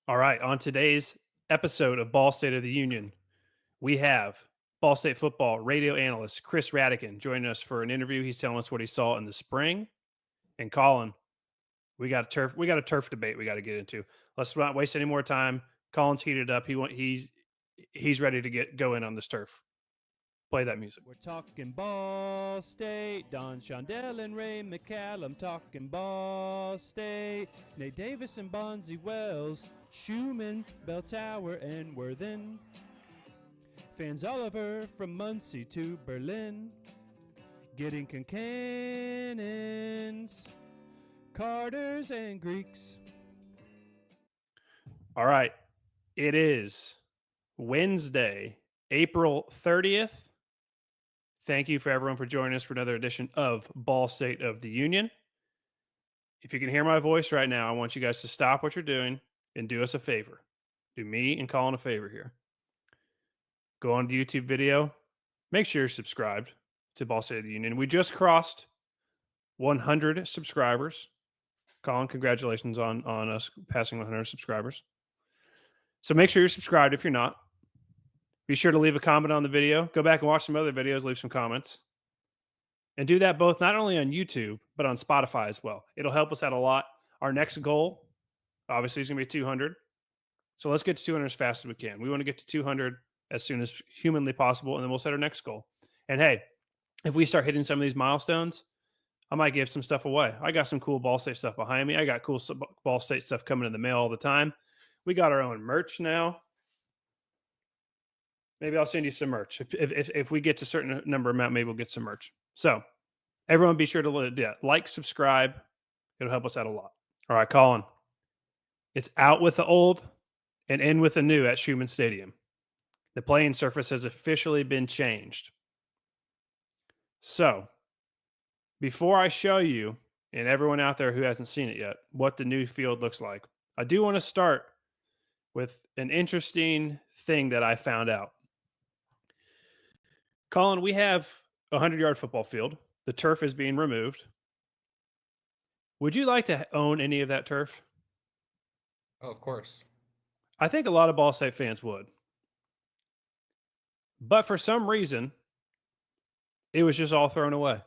All right, on today's episode of Ball State of the Union, we have Ball State football radio analyst Chris Radican joining us for an interview. He's telling us what he saw in the spring. And Colin, we got a turf debate we got to get into. Let's not waste any more time. Colin's heated up. He's ready to go in on this turf. Play that music. We're talking Ball State, Don Shondell and Ray McCallum talking Ball State, Nate Davis and Bonzi Wells, Schumann, Bell Tower and Worthen, Fans Oliver from Muncie to Berlin, getting Cannons, Carters and Greeks. All right, it is Wednesday, April 30th. Thank you for everyone for joining us for another edition of Ball State of the Union. If you can hear my voice right now, I want you guys to stop what you're doing and do us a favor. Do me and Colin a favor here. Go on the YouTube video. Make sure you're subscribed to Ball State of the Union. We just crossed 100 subscribers. Colin, congratulations on us passing 100 subscribers. So make sure you're subscribed if you're not. Be sure to leave a comment on the video. Go back and watch some other videos, leave some comments. And do that both not only on YouTube, but on Spotify as well. It'll help us out a lot. Our next goal, obviously, is going to be 200. So let's get to 200 as fast as we can. We want to get to 200 as soon as humanly possible, and then we'll set our next goal. And hey, if we start hitting some of these milestones, I might give some stuff away. I got some cool Ball State stuff behind me. I got cool Ball State stuff coming in the mail all the time. We got our own merch now. Maybe I'll send you some merch. If we get to a certain number amount, maybe we'll get some merch. So everyone be sure to like, subscribe. It'll help us out a lot. All right, Colin. It's out with the old and in with the new at Schumann Stadium. The playing surface has officially been changed. So before I show you and everyone out there who hasn't seen it yet what the new field looks like, I do want to start with an interesting thing that I found out. Colin, we have a 100-yard football field. The turf is being removed. Would you like to own any of that turf? Oh, of course. I think a lot of Ball State fans would. But for some reason, it was just all thrown away.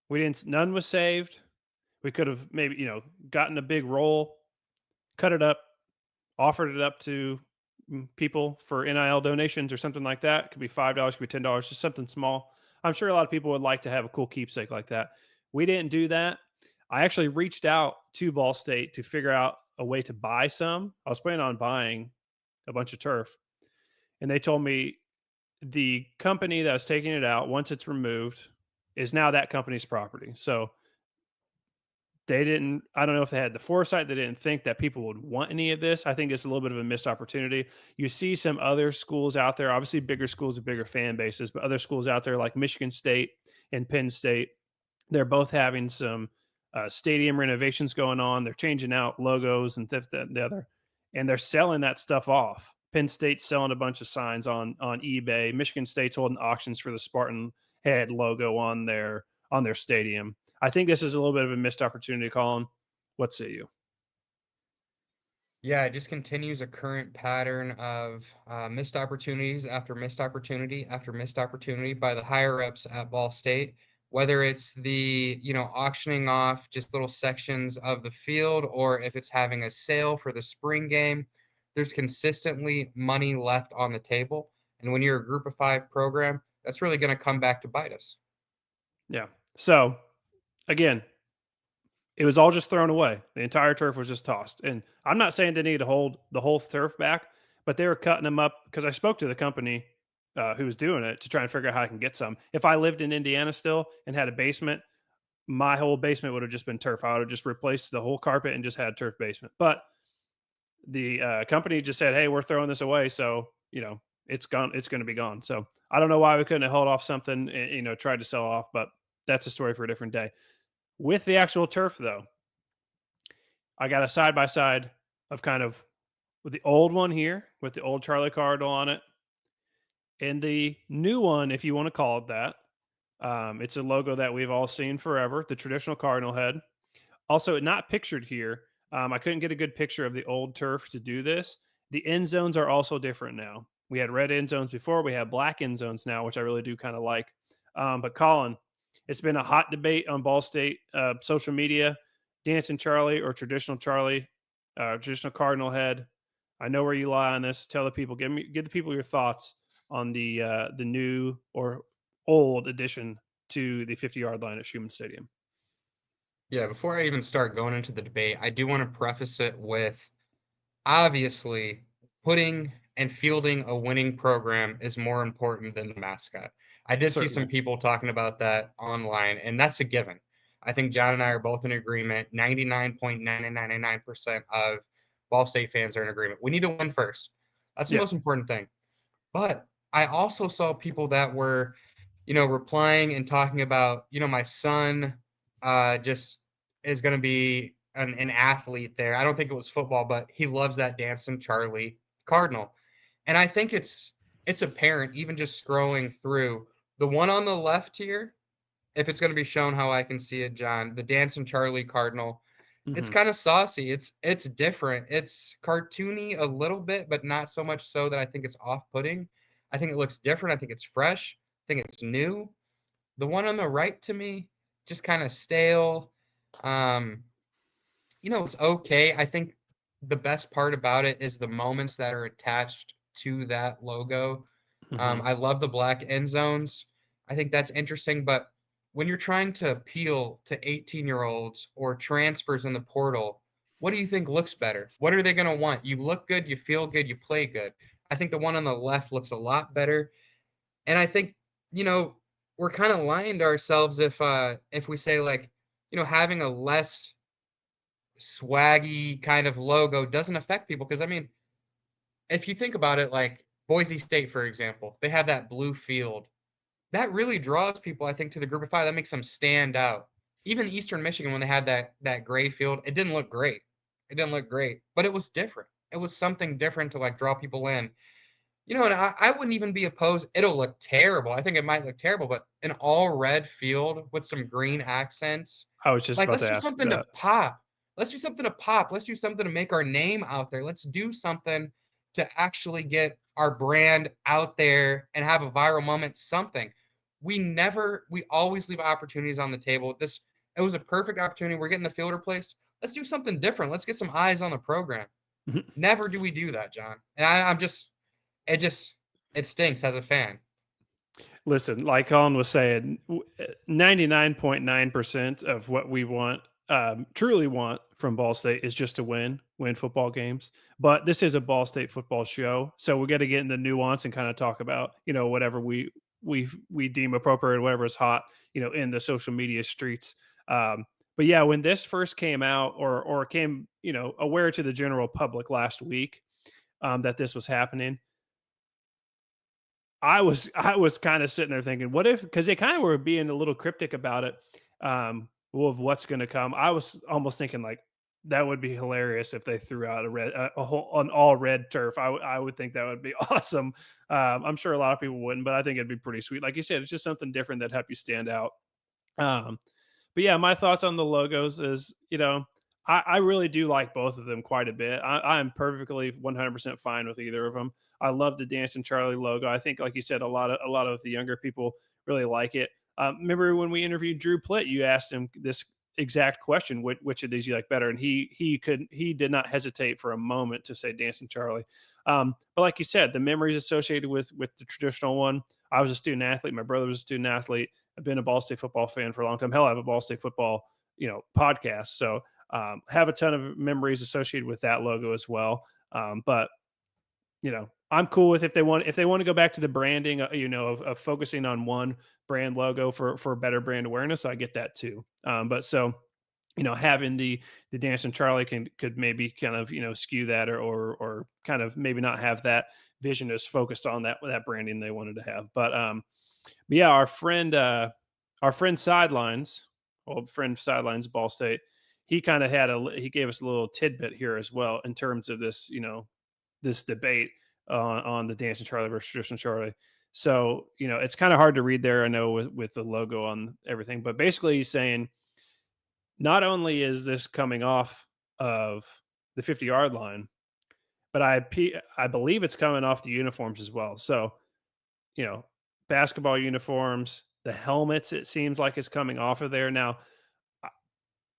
None was saved. We could have maybe, gotten a big roll, cut it up, offered it up to people for NIL donations or something like that. It could be $5, could be $10, just something small. I'm sure a lot of people would like to have a cool keepsake like that. We didn't do that. I actually reached out to Ball State to figure out a way to buy some. I was planning on buying a bunch of turf. And they told me the company that was taking it out, once it's removed, is now that company's property. So I don't know if they had the foresight. They didn't think that people would want any of this. I think it's a little bit of a missed opportunity. You see some other schools out there, obviously bigger schools with bigger fan bases, but other schools out there like Michigan State and Penn State, they're both having some stadium renovations going on. They're changing out logos and this, that, and the other, and they're selling that stuff off. Penn State's selling a bunch of signs on eBay. Michigan State's holding auctions for the Spartan head logo on their stadium. I think this is a little bit of a missed opportunity, Colin. What say you? Yeah, it just continues a current pattern of missed opportunities after missed opportunity after missed opportunity by the higher ups at Ball State, whether it's the, auctioning off just little sections of the field or if it's having a sale for the spring game. There's consistently money left on the table. And when you're a group of 5 program, that's really going to come back to bite us. Yeah. So, again, it was all just thrown away. The entire turf was just tossed. And I'm not saying they need to hold the whole turf back, but they were cutting them up because I spoke to the company who was doing it to try and figure out how I can get some. If I lived in Indiana still and had a basement, my whole basement would have just been turf. I would have just replaced the whole carpet and just had turf basement. But the company just said, "Hey, we're throwing this away, so it's gone. It's going to be gone." So I don't know why we couldn't have held off something, and, tried to sell off, but that's a story for a different day. With the actual turf, though, I got a side by side of kind of with the old one here with the old Charlie Cardinal on it, and the new one, if you want to call it that. It's a logo that we've all seen forever, the traditional Cardinal head. Also, not pictured here, I couldn't get a good picture of the old turf to do this. The end zones are also different now. We had red end zones before. We have black end zones now, which I really do kind of like. But Colin, it's been a hot debate on Ball State social media. Dancing Charlie or traditional Charlie, traditional Cardinal head. I know where you lie on this. Tell the people, give the people your thoughts on the new or old addition to the 50-yard line at Schumann Stadium. Yeah, before I even start going into the debate, I do want to preface it with obviously putting and fielding a winning program is more important than the mascot. I did see some Certainly. people talking about that online, and that's a given. I think John and I are both in agreement. 99.9999% of Ball State fans are in agreement. We need to win first. That's the Yeah. most important thing. But I also saw people that were, replying and talking about, my son just is going to be an athlete there. I don't think it was football, but he loves that dancing Charlie Cardinal. And I think it's apparent even just scrolling through the one on the left here, if it's going to be shown how I can see it, John, the dancing Charlie Cardinal. It's Hmm. kind of saucy. It's different. It's cartoony a little bit, but not so much so that I think it's off-putting. I think it looks different. I think it's fresh. I think it's new. The one on the right to me, just kind of stale. Um, it's okay. I think the best part about it is the moments that are attached to that logo. Hmm. I love the black end zones. I think that's interesting. But when you're trying to appeal to 18-year-olds or transfers in the portal, what do you think looks better? What are they going to want? You look good, you feel good, you play good. I think the one on the left looks a lot better. And I think, you know, we're kind of lying to ourselves if we say like, having a less swaggy kind of logo doesn't affect people. Because I mean, if you think about it, like Boise State, for example, they have that blue field. That really draws people, I think, to the group of five. That makes them stand out. Even Eastern Michigan, when they had that gray field, it didn't look great. It didn't look great, but it was different. It was something different to like draw people in. And I wouldn't even be opposed. It'll look terrible. I think it might look terrible, but an all red field with some green accents, I was just like about let's to do ask you something to that. pop. Let's do something to pop. Let's do something to make our name out there. Let's do something to actually get our brand out there and have a viral moment, something. We always leave opportunities on the table. It was a perfect opportunity. We're getting the field replaced. Let's do something different. Let's get some eyes on the program. Mhm. Never do we do that, John. And I'm just, it just, it stinks as a fan. Listen, like Colin was saying, 99.9% of what we want, truly want from Ball State is just to win football games. But this is a Ball State football show, so we got to get in the nuance and kind of talk about, whatever we deem appropriate, whatever is hot, in the social media streets. But yeah, when this first came out or came, aware to the general public last week, that this was happening, I was kind of sitting there thinking, what if, because they kind of were being a little cryptic about it, of what's going to come. I was almost thinking like that would be hilarious if they threw out a whole an all red turf. I would think that would be awesome. I'm sure a lot of people wouldn't, but I think it'd be pretty sweet. Like you said, it's just something different that help you stand out. Um, but yeah, my thoughts on the logos is, I really do like both of them quite a bit. I'm perfectly 100% fine with either of them. I love the Dancing Charlie logo. I think, like you said, a lot of the younger people really like it. Remember when we interviewed Drew Plitt, you asked him this exact question: which of these you like better? And he did not hesitate for a moment to say Dancing Charlie. But like you said, the memories associated with the traditional one. I was a student athlete. My brother was a student athlete. I've been a Ball State football fan for a long time. Hell, I have a Ball State football, podcast. So have a ton of memories associated with that logo as well. But I'm cool with if they want to go back to the branding, of focusing on one brand logo for better brand awareness. I get that too. But so having the Dancing Charlie could maybe kind of skew that or kind of maybe not have that vision as focused on that branding they wanted to have. But yeah, our friend Sidelines, old friend Sidelines, Ball State, he gave us a little tidbit here as well in terms of this debate on the Dancing Charlie versus Traditional Charlie. So it's kind of hard to read there. I know with the logo on everything, but basically he's saying not only is this coming off of the 50-yard line, but I believe it's coming off the uniforms as well. So, you know, basketball uniforms, the helmets, it seems like is coming off of there. Now, uh,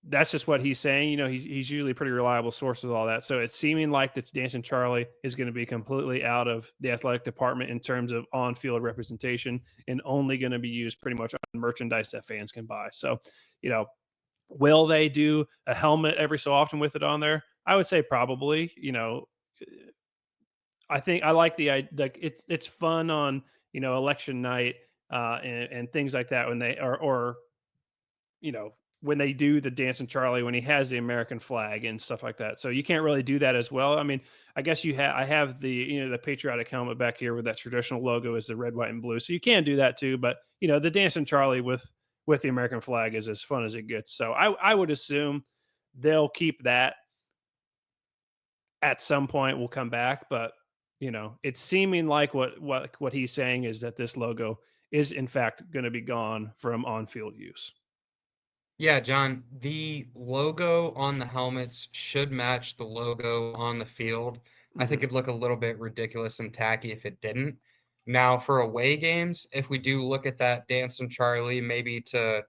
that's just what he's saying. You know, he's usually a pretty reliable source with all that. So it's seeming like the Dancing Charlie is going to be completely out of the athletic department in terms of on-field representation and only going to be used pretty much on merchandise that fans can buy. So, you know, will they do a helmet every so often with it on there? I would say probably. You know, I think I like like it's fun on, you know, election night and things like that when they or you know, when they do the Dancing Charlie, when he has the American flag and stuff like that. So you can't really do that as well. I mean, I guess I have the, you know, the patriotic helmet back here with that traditional logo is the red, white, and blue. So you can do that too. But you know, the Dancing Charlie with the American flag is as fun as it gets. So I would assume they'll keep that at some point. Will come back, but you know, it's seeming like what he's saying is that this logo is in fact going to be gone from on field use. Yeah, John, the logo on the helmets should match the logo on the field. I think Hmm. it'd look a little bit ridiculous and tacky if it didn't. Now, for away games, if we do look at that Dancing Charlie, maybe to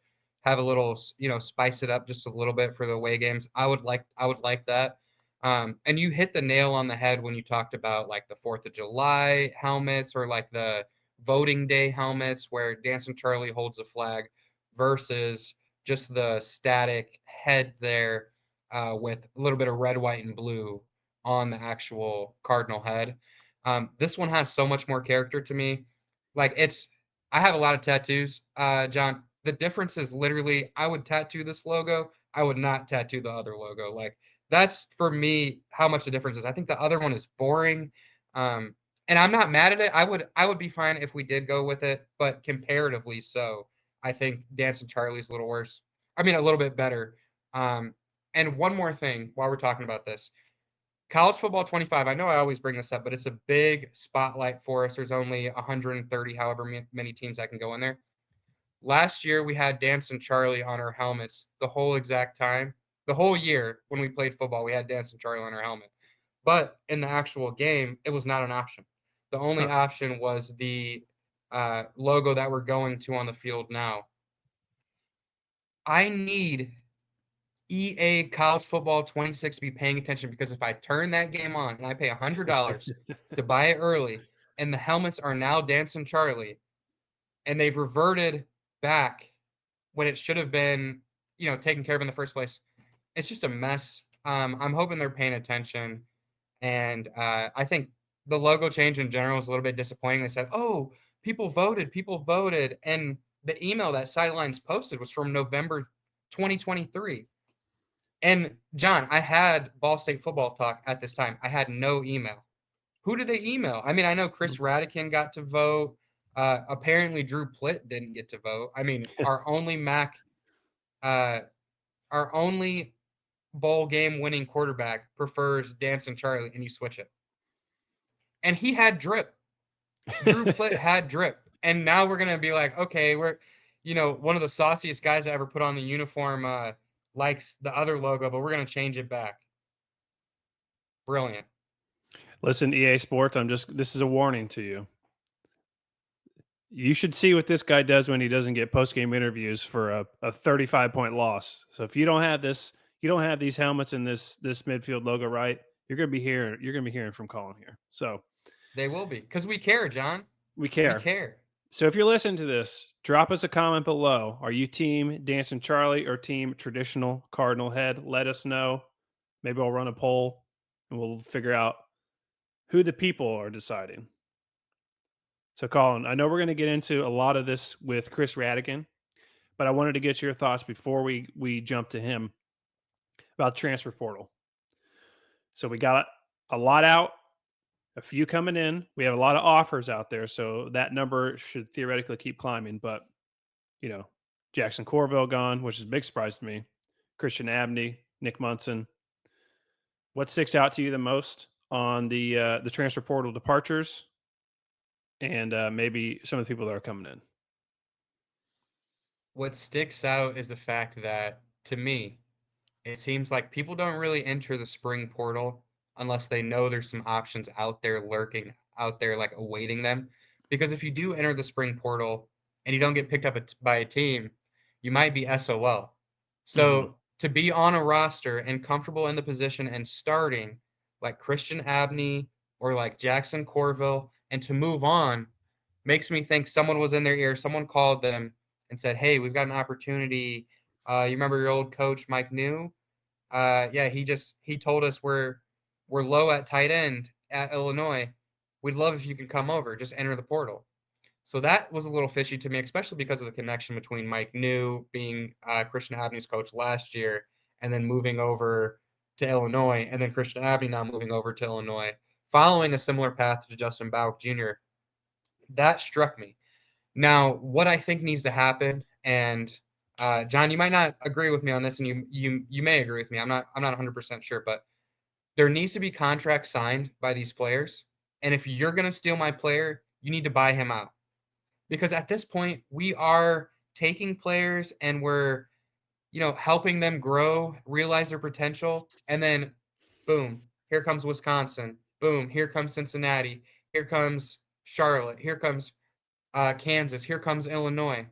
have a little, spice it up just a little bit for the away games, I would like that. And you hit the nail on the head when you talked about like the 4th of July helmets or like the voting day helmets where Dancing Charlie holds the flag versus just the static head there with a little bit of red, white, and blue on the actual cardinal head. This one has so much more character to me. Like I have a lot of tattoos, John. The difference is literally, I would tattoo this logo. I would not tattoo the other logo. Like that's for me how much the difference is. I think the other one is boring, um, and I'm not mad at it. I would be fine if we did go with it, but comparatively so. I think Dancing Charlie's a little worse. I mean, a little bit better. Um, and one more thing while we're talking about this. College football 25, I know I always bring this up, but it's a big spotlight for us. There's only 130, however many teams that can go in there. Last year, we had Dancing Charlie on our helmets the whole exact time. The whole year when we played football, we had Dancing Charlie on our helmet. But in the actual game, it was not an option. The only Huh. option was the logo that we're going to on the field now. I need EA College Football 26 be paying attention because if I turn that game on and I pay $100 to buy it early and the helmets are now Dancing Charlie and they've reverted back when it should have been, taken care of in the first place, it's just a mess. I'm hoping they're paying attention. And I think the logo change in general is a little bit disappointing. They said, oh, people voted, people voted. And the email that Sidelines posted was from November 2023. And John, I had Ball State football talk at this time. I had no email. Who did they email? I mean, I know Chris Radican got to vote. Apparently, Drew Plitt didn't get to vote. I mean, uh, our only bowl game winning quarterback prefers Dancing Charlie, and you switch it. And he had drip. Drew Plitt had drip. And now we're gonna be like, okay, we're, one of the sauciest guys that ever put on the uniform likes the other logo, but we're gonna change it back. Brilliant. Listen, EA Sports, this is a warning to you. You should see what this guy does when he doesn't get post game interviews for a 35-point loss. So if you don't have this, you don't have these helmets and this midfield logo right, you're gonna be hearing from Colin here. So They will be because we care, John. we We care. care. So if you're listening to this, drop us a comment below. Are you team Dancing Charlie or team traditional Cardinal head? Let us know. Maybe I'll run a poll and we'll figure out who the people are deciding. So, Colin, I know we're going to get into a lot of this with Chris Radican, but I wanted to get your thoughts before we jump to him about transfer portal. So we got a lot out, a few coming in. We have a lot of offers out there, so that number should theoretically keep climbing. But you know, Jackson Corville gone, which is a big surprise to me. Christian Abney, Nick Munson. What sticks out to you the most on the transfer portal departures, and maybe some of the people that are coming in? What sticks out is the fact that, to me, it seems like people don't really enter the spring portal unless they know there's some options out there lurking out there, like awaiting them. Because if you do enter the spring portal and you don't get picked up by a team, you might be SOL. Hmm. So to be on a roster and comfortable in the position and starting like Christian Abney or like Jackson Corville and to move on makes me think someone was in their ear, someone called them and said, "Hey, we've got an opportunity. You remember your old coach Mike New? Yeah, he told us we're low at tight end at Illinois. We'd love if you could come over. Just enter the portal." So that was a little fishy to me, especially because of the connection between Mike New being Christian Abney's coach last year, and then moving over to Illinois, and then Christian Abney now moving over to Illinois, following a similar path to Justin Bauck Jr. That struck me. Now, what I think needs to happen, and John, you might not agree with me on this, and you may agree with me. I'm not 100% sure, but there needs to be contracts signed by these players. And if you're going to steal my player, you need to buy him out because at this point we are taking players and we're helping them grow, realize their potential, and then boom, here comes Wisconsin. Boom, here comes Cincinnati. Here comes Charlotte. Here comes Kansas. Here comes Illinois.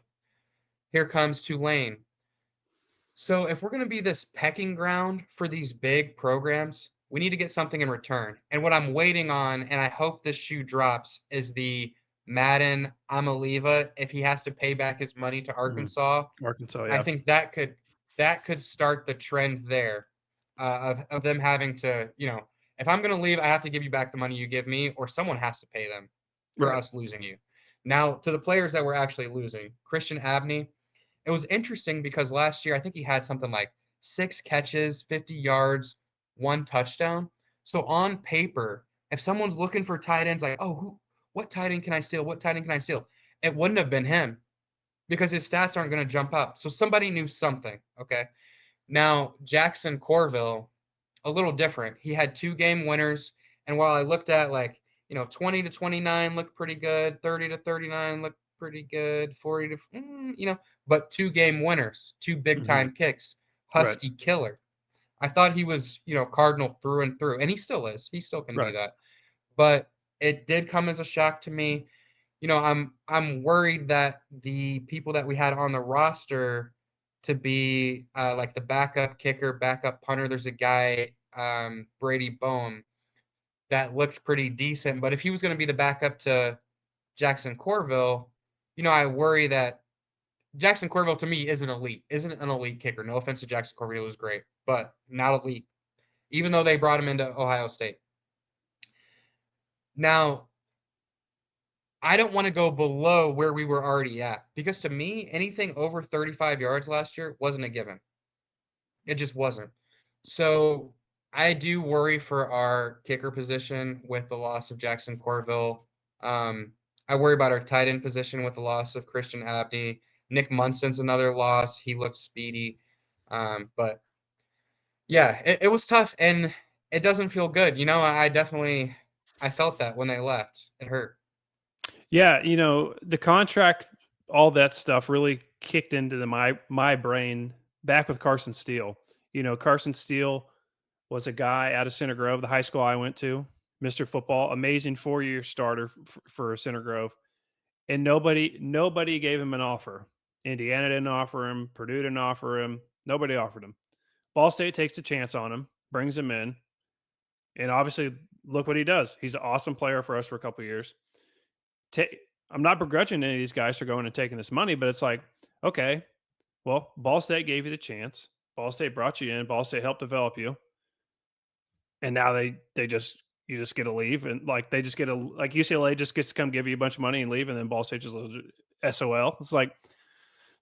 Here comes Tulane. So if we're going to be this pecking ground for these big programs, we need to get something in return. And what I'm waiting on, and I hope this shoe drops, is the Madden Amaliva if he has to pay back his money to Hmm. Arkansas. Arkansas, I yeah. think that could start the trend there of them having to, if I'm going to leave, I have to give you back the money you give me, or someone has to pay them for Right. us losing you. Now, to the players that we're actually losing, Christian Abney, it was interesting because last year I think he had something like 6 catches, 50 yards, 1 touchdown. So on paper, if someone's looking for tight ends, like, oh, what tight end can I steal? What tight end can I steal? It wouldn't have been him because his stats aren't going to jump up. So somebody knew something. Okay. Now, Jackson Corville, a little different. He had 2 game winners. And while I looked at 20 to 29 looked pretty good, 30 to 39 looked pretty good, 40 to, but 2 game winners, 2 big Hmm. time kicks, Right. Husky killer. I thought he was, Cardinal through and through, and he still is. He still can be Right. that. But it did come as a shock to me. I'm worried that the people that we had on the roster to be like the backup kicker, backup punter. There's a guy, Brady Bone, that looked pretty decent. But if he was going to be the backup to Jackson Corville, I worry that Jackson Corville to me isn't an elite kicker. No offense to Jackson Corville, he was great, but not elite. Even though they brought him into Ohio State. Now, I don't want to go below where we were already at because to me, anything over 35 yards last year wasn't a given. It just wasn't. So I do worry for our kicker position with the loss of Jackson Corville. I worry about our tight end position with the loss of Christian Abney. Nick Munson's another loss. He looked speedy. But yeah, it was tough and it doesn't feel good. I definitely I felt that when they left. It hurt. Yeah, the contract, all that stuff really kicked into my brain back with Carson Steele. Carson Steele was a guy out of Center Grove, the high school I went to, Mr. Football, amazing 4-year starter for Center Grove, and nobody gave him an offer. Indiana didn't offer him, Purdue didn't offer him, nobody offered him. Ball State takes a chance on him, brings him in, and obviously look what he does. He's an awesome player for us for a couple of years. Ta I'm not begrudging any of these guys for going and taking this money, but it's like, okay, well, Ball State gave you the chance. Ball State brought you in. Ball State helped develop you, and now they just you just get to leave, and like they just get a like UCLA just gets to come give you a bunch of money and leave, and then Ball State just SOL. It's like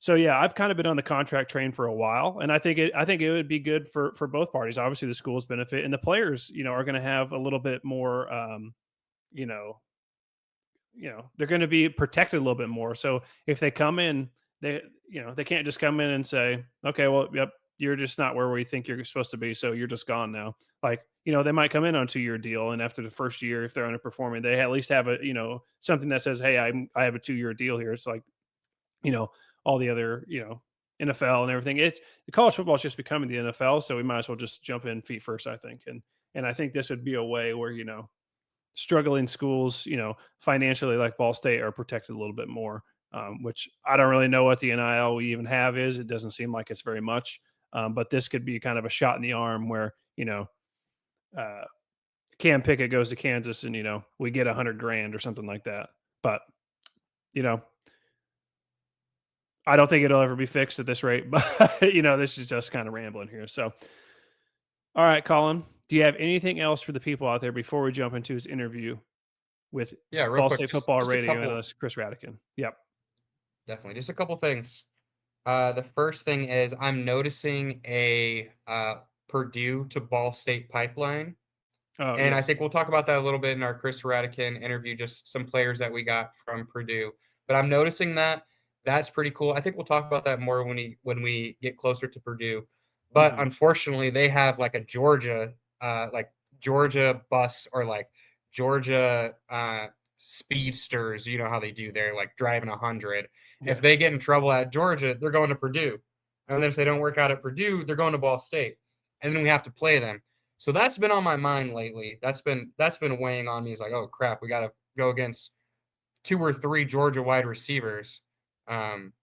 so yeah. I've kind of been on the contract train for a while, and I think it would be good for both parties. Obviously, the schools benefit, and the players are going to have a little bit more you know they're going to be protected a little bit more. So if they come in, they can't just come in and say, okay, well, yep, you're just not where we think you're supposed to be, so you're just gone now. Like they might come in on a 2-year deal, and after the first year, if they're underperforming, they at least have a something that says, hey, I have a 2-year deal here. It's like you know all the other NFL and everything. It's the college football is just becoming the NFL, so we might as well just jump in feet first, I think. And I think this would be a way where, struggling schools, financially like Ball State are protected a little bit more. Which I don't really know what the NIL we even have is. It doesn't seem like it's very much. But this could be kind of a shot in the arm where, uh, Cam Pickett goes to Kansas and, we get 100 grand or something like that. But, you know, I don't think it'll ever be fixed at this rate, but this is just kind of rambling here. So, all right, Colin, do you have anything else for the people out there before we jump into his interview with Yeah, real Ball quick, State just football just a radio couple. analyst Chris Radican? Yep. Definitely. Just a couple things. The first thing is I'm noticing a Purdue to Ball State pipeline. Oh, And I yes. think we'll talk about that a little bit in our Chris Radican interview, just some players that we got from Purdue. But I'm noticing that that's pretty cool. I think we'll talk about that more when we get closer to Purdue. But Mhm. unfortunately, they have like a like Georgia bus or like Georgia speedsters. You know how they do there, like driving 100. If Yeah. they get in trouble at Georgia, they're going to Purdue. And then if they don't work out at Purdue, they're going to Ball State. And then we have to play them. So that's been on my mind lately. That's been weighing on me. It's like, oh crap, we got to go against 2 or 3 Georgia wide receivers. Um,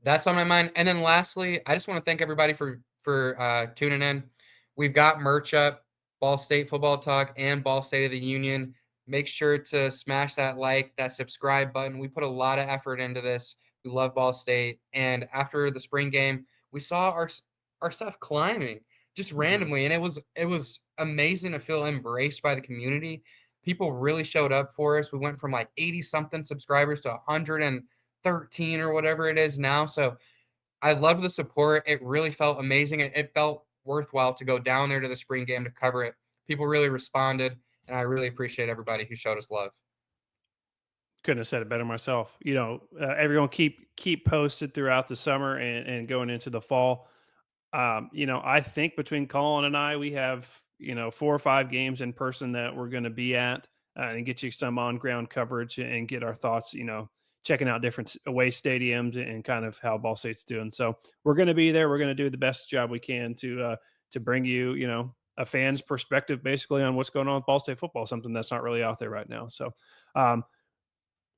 that's on my mind. And then lastly, I just want to thank everybody for tuning in. We've got merch up, Ball State Football Talk and Ball State of the Union. Make sure to smash that like, that subscribe button. We put a lot of effort into this. We love Ball State. And after the spring game, we saw our stuff climbing just Mhm. randomly, and it was amazing to feel embraced by the community. People really showed up for us. We went from like 80 something subscribers to 113 or whatever it is now. So I loved the support. It really felt amazing. It felt worthwhile to go down there to the spring game to cover it. People really responded, and I really appreciate everybody who showed us love. Couldn't have said it better myself. Everyone keep posted throughout the summer and going into the fall. I think between Colin and I, we have 4 or 5 games in person that we're going to be at, and get you some on ground coverage and get our thoughts. Checking out different away stadiums and kind of how Ball State's doing. So we're going to be there. We're going to do the best job we can to bring you a fan's perspective basically on what's going on with Ball State football, something that's not really out there right now. So um,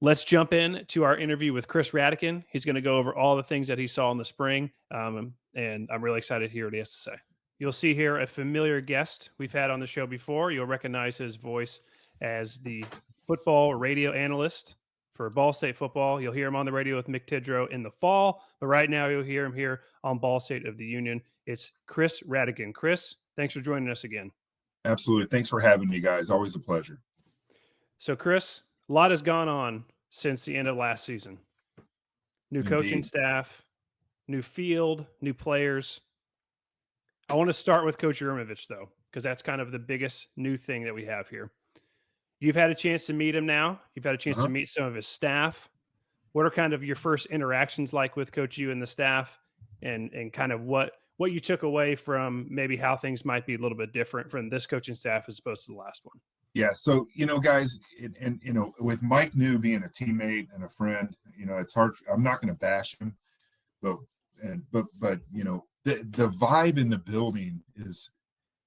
let's jump in to our interview with Chris Radican. He's going to go over all the things that he saw in the spring, and I'm really excited to hear what he has to say. You'll see here a familiar guest we've had on the show before. You'll recognize his voice as the football radio analyst for Ball State football. You'll hear him on the radio with Mick Tidrow in the fall, but right now you'll hear him here on Ball State of the Union. It's Chris Radican. Chris, thanks for joining us again. Absolutely. Thanks for having me, guys. Always a pleasure. So, Chris, a lot has gone on since the end of last season. New coaching Indeed. staff, new field, new players. I want to start with Coach Yurmevich, though, because that's kind of the biggest new thing that we have here. You've had a chance to meet him now. You've had a chance to meet some of his staff. What are kind of your first interactions like with Coach U and the staff, and kind of what you took away from maybe how things might be a little bit different from this coaching staff as opposed to the last one? Yeah. So, guys, and with Mike New being a teammate and a friend, it's hard. I'm not going to bash him, but the vibe in the building is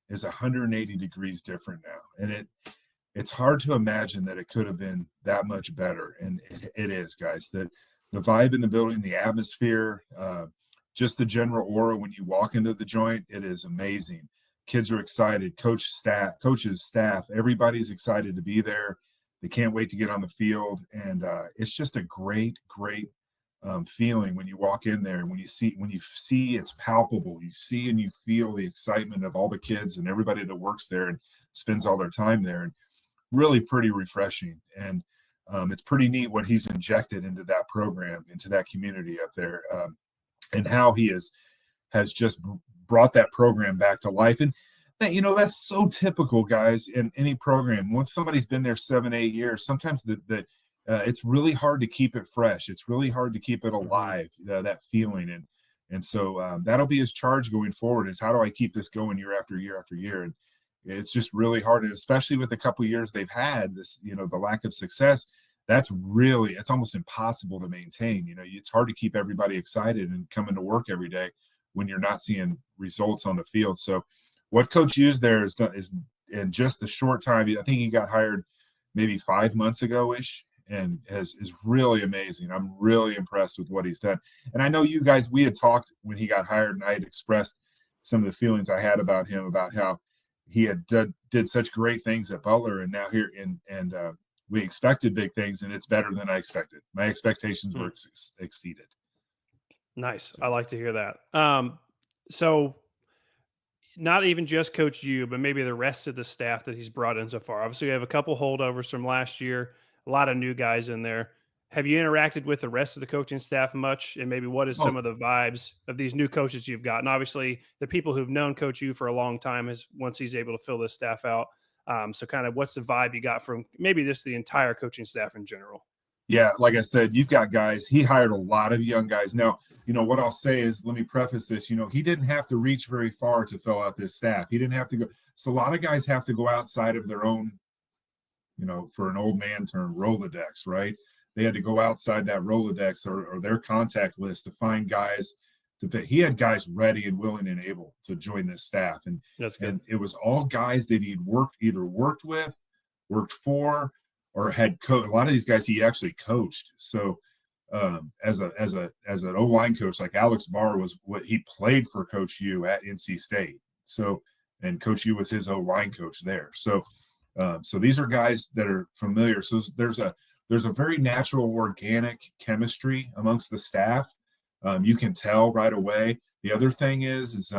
180 degrees different now. And it's hard to imagine that it could have been that much better. And it is, guys, that the vibe in the building, the atmosphere, just the general aura when you walk into the joint, it is amazing. Kids are excited. Coaches, staff, everybody's excited to be there. They can't wait to get on the field. And it's just a great feeling when you walk in there, and when you see it's palpable. You see and you feel the excitement of all the kids and everybody that works there and spends all their time there. And really pretty refreshing. And it's pretty neat what he's injected into that program, into that community up there, and how he has just brought that program back to life. And that, that's so typical, guys, in any program. Once somebody's been there 7-8 years, sometimes it's really hard to keep it fresh. It's really hard to keep it alive, that feeling. And so that'll be his charge going forward, is how do I keep this going year after year after year? And it's just really hard, and especially with the couple of years they've had this, the lack of success. it's almost impossible to maintain. It's hard to keep everybody excited and coming to work every day when you're not seeing results on the field. So what Coach Hughes there has done is, in just a short time, I think he got hired maybe 5 months ago ish, and is really amazing. I'm really impressed with what he's done. And I know you guys, we had talked when he got hired, and I had expressed some of the feelings I had about him, about how he had did such great things at Butler, and now here we expected big things, and it's better than I expected. My expectations were exceeded. Nice. So. I like to hear that. So not even just Coach U, but maybe the rest of the staff that he's brought in so far. Obviously, we have a couple holdovers from last year, a lot of new guys in there. Have you interacted with the rest of the coaching staff much? And maybe what is Oh, some of the vibes of these new coaches you've gotten? Obviously, the people who've known Coach U for a long time is once he's able to fill this staff out. So kind of what's the vibe you got from maybe just the entire coaching staff in general? yeah, like I said, you've got guys. He hired a lot of young guys. Now, what I'll say is, let me preface this. He didn't have to reach very far to fill out this staff. He didn't have to go. So a lot of guys have to go outside of their own, for an old man term, Rolodex, right? They had to go outside that Rolodex or their contact list to find guys to fit. He had guys ready and willing and able to join this staff. And That's good. And it was all guys that he'd either worked with, worked for, or had a lot of these guys he actually coached. So as an O-line coach, like Alex Barr was what he played for Coach U at NC State. So, and Coach U was his O-line coach there. So these are guys that are familiar. So there's a very natural, organic chemistry amongst the staff. You can tell right away. The other thing is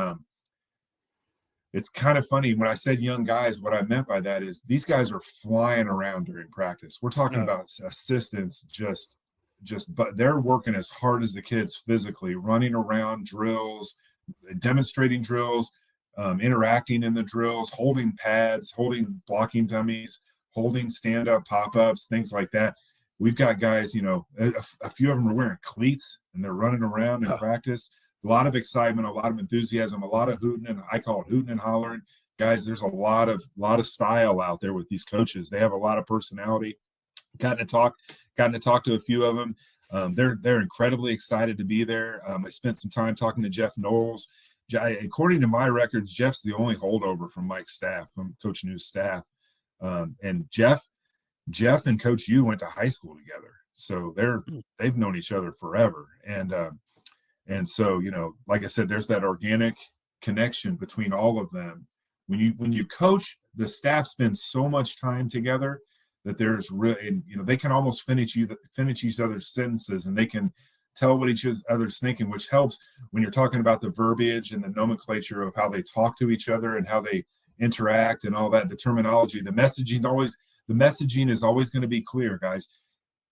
it's kind of funny when I said young guys, what I meant by that is these guys are flying around during practice. We're talking about assistants, but they're working as hard as the kids physically, running around drills, demonstrating drills, interacting in the drills, holding pads, holding blocking dummies, holding stand-up pop-ups, things like that. We've got guys, a few of them are wearing cleats and they're running around in practice. A lot of excitement, a lot of enthusiasm, a lot of hooting, and I call it hooting and hollering. Guys, there's a lot of style out there with these coaches. They have a lot of personality. Gotten to talk to a few of them. They're incredibly excited to be there. I spent some time talking to Jeff Knowles. According to my records, Jeff's the only holdover from Mike's staff, from Coach New's staff. And Jeff and Coach U went to high school together, so they've known each other forever. And so, like I said, there's that organic connection between all of them. When you coach, the staff spends so much time together that there's really, they can almost finish each other's sentences, and they can tell what each other's thinking, which helps when you're talking about the verbiage and the nomenclature of how they talk to each other and how they interact and all that, the terminology, the messaging is always going to be clear, guys.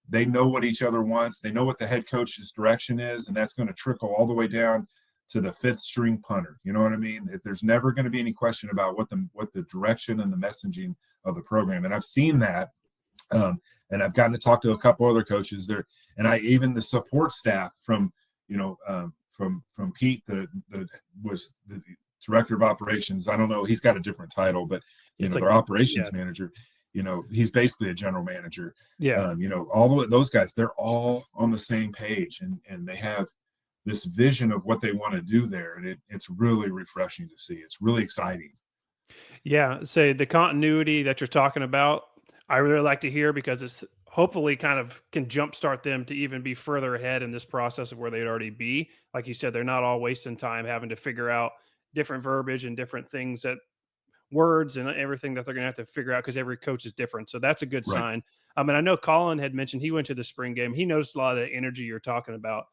They know what each other wants. They know what the head coach's direction is, and that's going to trickle all the way down to the fifth string punter. You know what I mean? There's never going to be any question about what the direction and the messaging of the program. And I've seen that, and I've gotten to talk to a couple other coaches there, and even the support staff from Pete, the was the director of operations. I don't know, he's got a different title, but their operations manager. He's basically a general manager. Yeah. All those guys, they're all on the same page, and they have this vision of what they want to do there. And it's really refreshing to see. It's really exciting. Yeah. Say the continuity that you're talking about, I really like to hear, because it's hopefully kind of can jumpstart them to even be further ahead in this process of where they'd already be. Like you said, they're not all wasting time having to figure out different verbiage and different things, that words and everything that they're going to have to figure out, because every coach is different. So that's a good sign. And I know Colin had mentioned he went to the spring game. He noticed a lot of the energy you're talking about.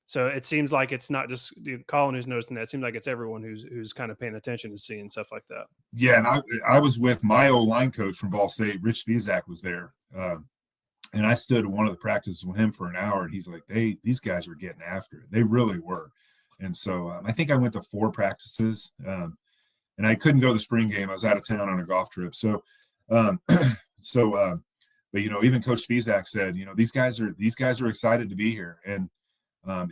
So it seems like it's not just Colin who's noticing that. It seems like it's everyone who's kind of paying attention and seeing stuff like that. Yeah, and I was with my O-line coach from Ball State, Rich Spizak, was there. And I stood at one of the practices with him for an hour, and he's like, these guys were getting after it. They really were. And so I think I went to 4 practices. And I couldn't go to the spring game. I was out of town on a golf trip. So, but even Coach Spizak said, these guys are excited to be here. And I've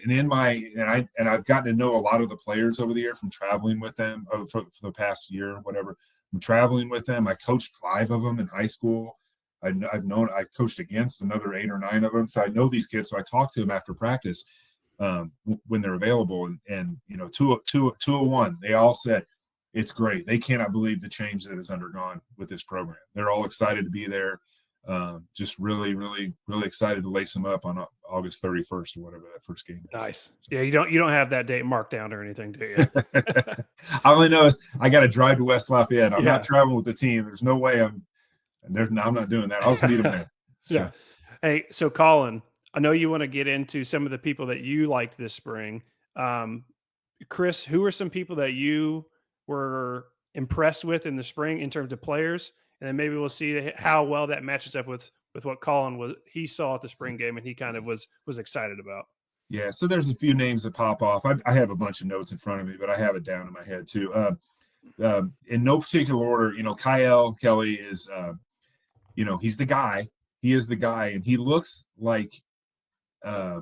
gotten to know a lot of the players over the year from traveling with them for the past year or whatever. I'm traveling with them. I coached 5 of them in high school. I coached against another 8 or 9 of them, so I know these kids. So I talk to them after practice when they're available, and 201, they all said it's great. They cannot believe the change that has undergone with this program. They're all excited to be there. Just really, really, really excited to lace them up on August 31st or whatever that first game is. Nice. Yeah, you don't have that date marked down or anything, do you? I only know is I got to drive to West Lafayette. I'm Yeah. not traveling with the team. There's no way I'm not doing that. I'll just meet them there. So. Yeah. Hey, so Colin, I know you want to get into some of the people that you liked this spring. Chris, who are some people that you were impressed with in the spring in terms of players? And then maybe we'll see how well that matches up with what Colin he saw at the spring game and he kind of was excited about. Yeah, so there's a few names that pop off. I have a bunch of notes in front of me, but I have it down in my head too. In no particular order, Kyle Kelly is, he's the guy. He is the guy, and he looks like, they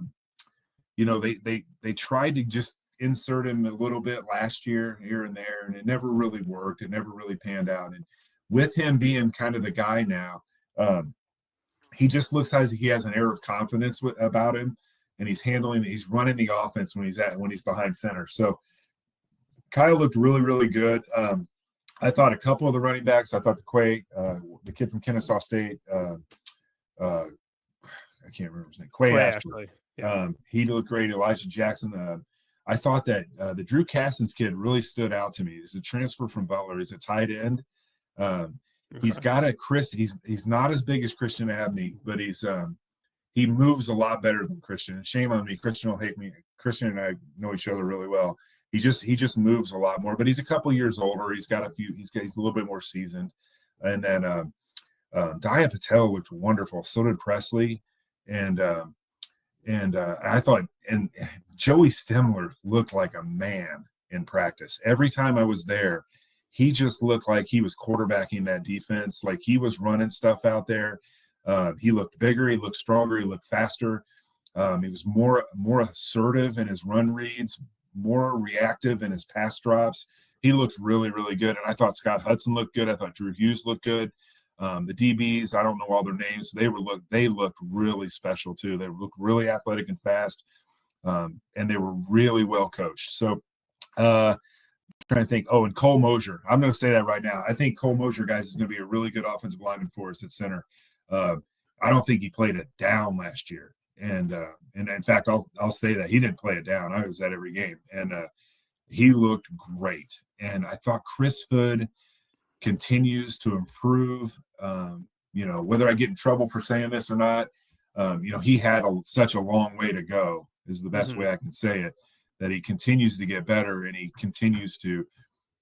tried to just insert him a little bit last year here and there, and it never really worked. It never really panned out. And with him being kind of the guy now, he just looks like he has an air of confidence about him, and he's running the offense when he's behind center. So Kyle looked really, really good. I thought a couple of the running backs. I thought the kid from Kennesaw State. I can't remember his name. Quay Ashley. Yeah. He looked great. Elijah Jackson. I thought that the Drew Cassens kid really stood out to me. He's a transfer from Butler. He's a tight end. He's got he's not as big as Christian Abney, but he moves a lot better than Christian. And shame on me. Christian will hate me. Christian and I know each other really well. He just moves a lot more, but he's a couple years older. He's a little bit more seasoned. And then Dia Patel looked wonderful. So did Presley. And I thought, and Joey Stemler looked like a man in practice. Every time I was there, he just looked like he was quarterbacking that defense. Like he was running stuff out there. He looked bigger. He looked stronger. He looked faster. He was more assertive in his run reads, more reactive in his pass drops. He looked really, really good. And I thought Scott Hudson looked good. I thought Drew Hughes looked good. The DBs, I don't know all their names. They looked really special too. They looked really athletic and fast. And they were really well coached. So trying to think. Oh, and Cole Mosier. I'm going to say that right now. I think Cole Mosier, guys, is going to be a really good offensive lineman for us at center. I don't think he played it down last year. And in fact, I'll say that he didn't play it down. I was at every game, and he looked great. And I thought Chris Hood continues to improve. Whether I get in trouble for saying this or not, he had such a long way to go. Is the best way I can say it. That he continues to get better, and he continues to.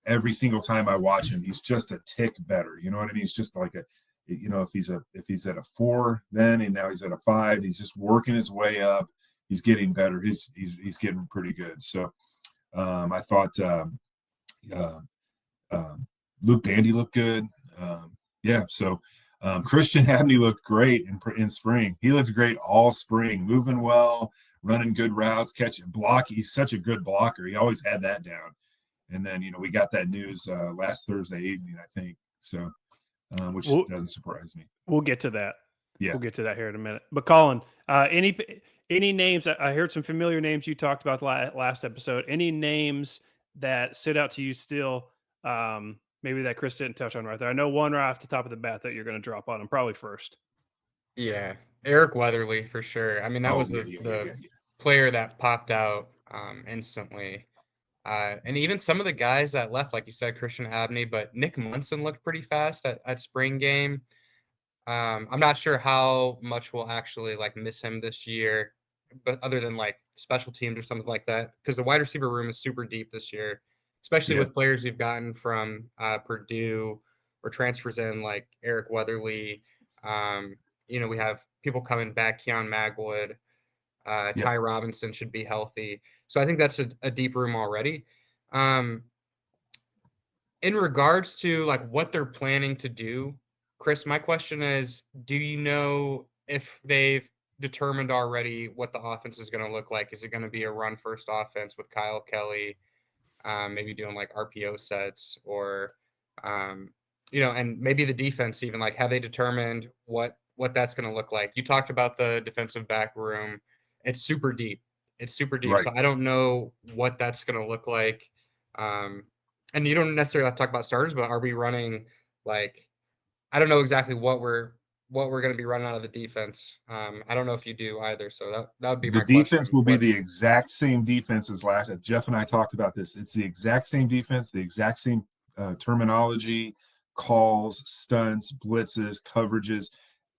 Every single time I watch him, he's just a tick better. You know what I mean? He's just like if he's at a 4 then, and now he's at a 5, he's just working his way up. He's getting better. He's getting pretty good. So I thought Luke Bandy looked good. So Christian Abney looked great in spring. He looked great all spring, moving well, running good routes, catching block. He's such a good blocker. He always had that down. And then, we got that news last Thursday evening, I think. So which doesn't surprise me. We'll get to that. Yeah, we'll get to that here in a minute. But Colin, any names? I heard some familiar names you talked about last episode. Any names that stood out to you still? Maybe that Chris didn't touch on right there. I know one right off the top of the bat that you're going to drop on him probably first. Yeah, Eric Weatherly for sure. I mean, that was the player that popped out instantly. And even some of the guys that left, like you said, Christian Abney, but Nick Munson looked pretty fast at spring game. I'm not sure how much we'll actually miss him this year, but other than special teams or something like that, because the wide receiver room is super deep this year, especially with players we've gotten from Purdue or transfers in like Eric Weatherly. We have people coming back, Keon Magwood, Ty Robinson should be healthy. So I think that's a deep room already. In regards to what they're planning to do, Chris, my question is, do you know if they've determined already what the offense is going to look like? Is it going to be a run first offense with Kyle Kelly, maybe doing RPO sets, or and maybe the defense even, like, have they determined what that's going to look like? You talked about the defensive back room. It's super deep. It's super deep. Right. So I don't know what that's going to look like. And you don't necessarily have to talk about starters, but are we running, like, I don't know exactly what we're going to be running out of the defense. I don't know if you do either. So that would be The my question. defense will be What? the exact same defense as last. Jeff and I talked about this. It's the exact same defense, the exact same terminology, calls, stunts, blitzes, coverages,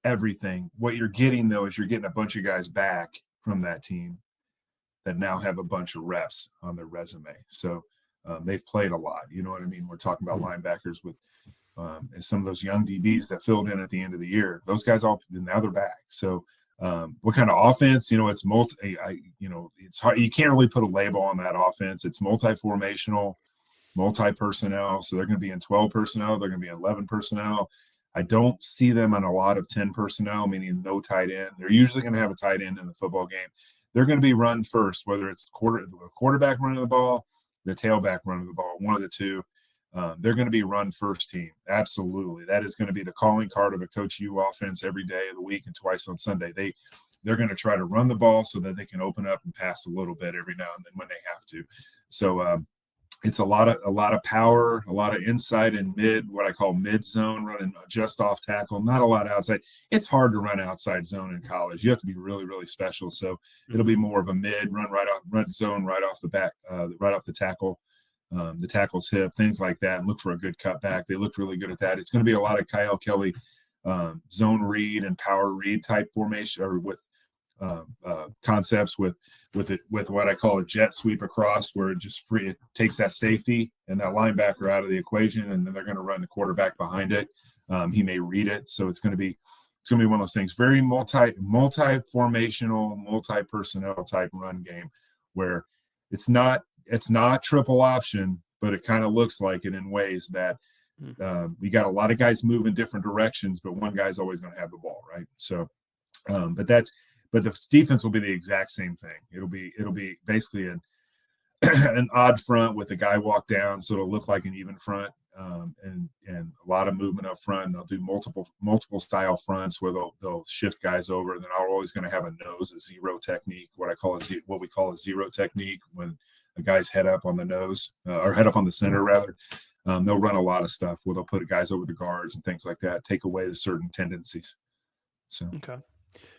everything. What you're getting though is you're getting a bunch of guys back from that team that now have a bunch of reps on their resume. So they've played a lot. You know what I mean? We're talking about linebackers with and some of those young DBs that filled in at the end of the year. Those guys all now they're back. So what kind of offense? It's it's hard. You can't really put a label on that offense. It's multi-formational, multi-personnel. So they're going to be in 12 personnel. They're going to be in 11 personnel. I don't see them on a lot of 10 personnel, meaning no tight end. They're usually going to have a tight end in the football game. They're going to be run first, whether it's the quarterback running the ball, the tailback running the ball, one of the two. They're going to be run first team. Absolutely. That is going to be the calling card of a Coach U offense every day of the week and twice on Sunday. They're going to try to run the ball so that they can open up and pass a little bit every now and then when they have to. So it's a lot of power, a lot of inside and what I call mid zone, running just off tackle, not a lot outside. It's hard to run outside zone in college. You have to be really, really special. So it'll be more of a mid run zone right off the back, right off the tackle. The tackle's hip, things like that, and look for a good cutback. They looked really good at that. It's going to be a lot of Kyle Kelly zone read and power read type formation, or with concepts with what I call a jet sweep across, where it takes that safety and that linebacker out of the equation, and then they're going to run the quarterback behind it. He may read it, so it's going to be one of those things, very multi-formational, multi-personnel type run game, where it's not triple option, but it kind of looks like it in ways that we got a lot of guys moving different directions, but one guy's always going to have the ball, right? So, but the defense will be the exact same thing. It'll be basically an odd front with a guy walk down, so it'll look like an even front, and a lot of movement up front. And they'll do multiple style fronts where they'll shift guys over. And then I'm always going to have a zero technique, what we call a zero technique, when a guy's head up on the nose, or head up on the center rather. They'll run a lot of stuff where they'll put guys over the guards and things like that, take away the certain tendencies. So okay.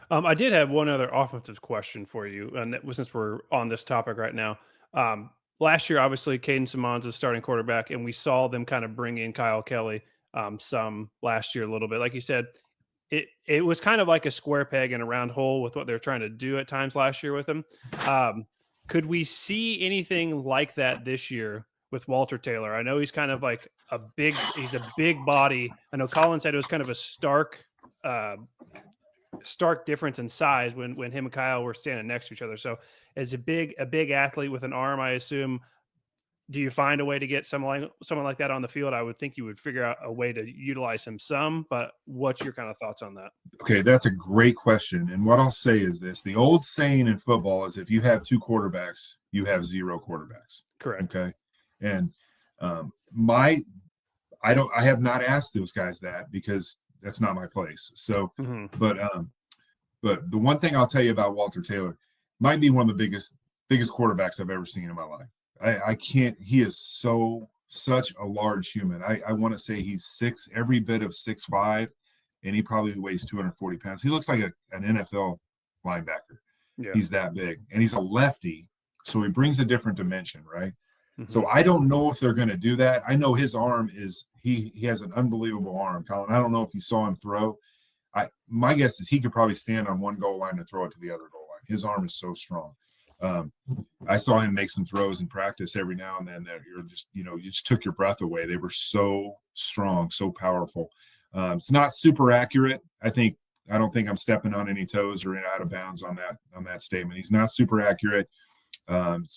I did have one other offensive question for you, and since we're on this topic right now. Last year, obviously, Caden Simmons is starting quarterback, and we saw them kind of bring in Kyle Kelly some last year a little bit. Like you said, it was kind of like a square peg in a round hole with what they're trying to do at times last year with him. Could we see anything like that this year with Walter Taylor? I know he's kind of like he's a big body. I know Colin said it was kind of a stark difference in size when him and Kyle were standing next to each other. So as a big athlete with an arm, I assume, do you find a way to get someone like that on the field? I would think you would figure out a way to utilize him some, but what's your kind of thoughts on that? Okay, that's a great question. And what I'll say is this: the old saying in football is, if you have two quarterbacks, you have zero quarterbacks. Correct. Okay. And I have not asked those guys that, because that's not my place. So, but the one thing I'll tell you about Walter Taylor, might be one of the biggest quarterbacks I've ever seen in my life. He is such a large human. I want to say he's every bit of 6'5", and he probably weighs 240 pounds. He looks like an NFL linebacker. Yeah. He's that big, and he's a lefty, so he brings a different dimension, right? So I don't know if they're going to do that. I know his arm he has an unbelievable arm, Colin. I don't know if you saw him throw. My guess is he could probably stand on one goal line and throw it to the other goal line. His arm is so strong. I saw him make some throws in practice every now and then that you just took your breath away. They were so strong, so powerful. It's not super accurate. I don't think I'm stepping on any toes or out of bounds on that statement. He's not super accurate.